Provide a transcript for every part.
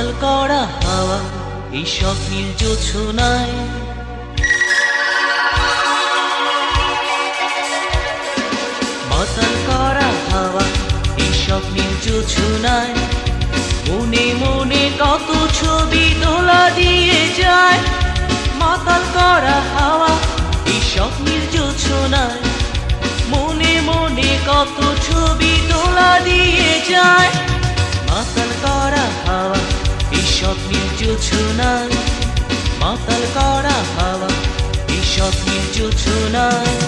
মাতাল করা হাওয়া এই স্বপ্নের জোছনায়, মাতাল করা হাওয়া এই স্বপ্নের জোছনায়, মনে মনে কত ছবি দোলা দিয়ে যায়। মাতাল করা হাওয়া এই স্বপ্নের জোছনায়, মনে মনে কত ছবি দোলা দিয়ে যায়। মাতাল করা হাওয়া এই স্বপ্নের জোছনায়, মাতাল করা হাওয়া এই স্বপ্নের জোছনায়।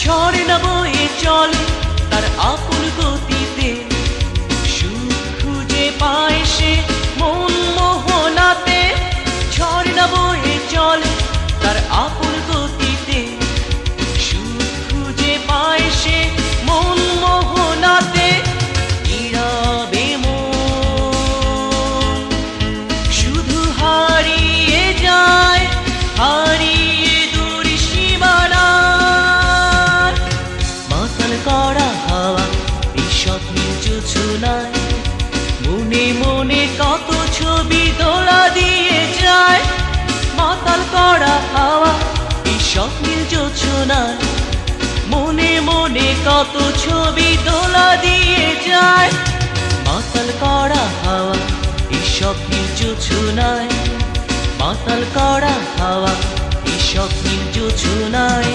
ঝর্ণা বয়ে চলে তার আপন গতিতে, সুখ খুঁজে পায় সে মন মোহনাতে। ঝর্ণা বয়ে চলে তার আপন গতিতে, সুখ খুঁজে পায় সে মন মোহনাতে। নীরবে মন শুধু হারিয়ে যায়, হারিয়ে দূর সীমানায়। মাতাল করা হাওয়া এই স্বপ্নের জোছনায়, মনে মনে কত ছবি দোলা দিয়ে যায়। মাতাল করা হাওয়া এই স্বপ্নের জোছনায়, মনে মনে কত ছবি দোলা দিয়ে যায়। মাতাল করা হাওয়া এই স্বপ্নের জোছনায়, মাতাল করা হাওয়া এই স্বপ্নের জোছনায়।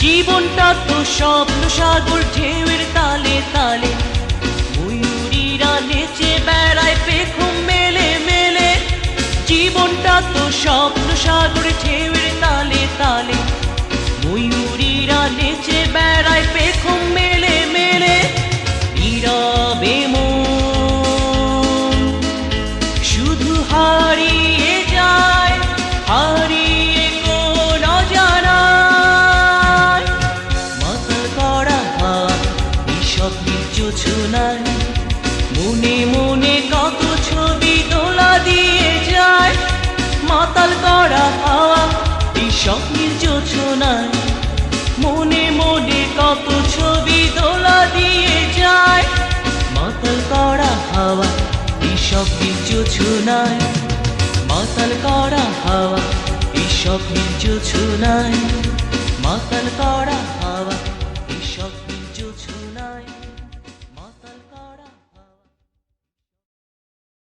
জীবনটা তো স্বপ্ন সাগর, ঢেউয়ের তালে তালে, ময়ূরীরা নেচে বেড়ায় পেখম মেলে মেলে। জীবনটা তো স্বপ্ন সাগর, ঢেউয়ের তালে তালে, ময়ূরীরা নেচে বেড়ায় পেখম মেলে মেলে। নীরবে মন শুধু হারিয়ে যায়, হারিয়ে কোন অজানায়। মাতাল করা হাওয়া এই স্বপ্নের জোছনায়, মনে মনে কত ছবি দোলা দিয়ে যায়। মাতাল করা হাওয়া এই স্বপ্নের জোছনায়, মনে মনে কত ছবি দোলা দিয়ে যায়। মাতাল করা হাওয়া এই স্বপ্নের জোছনায়, মাতাল করা হাওয়া এই স্বপ্নের জোছনায়, মাতাল করা হাওয়া।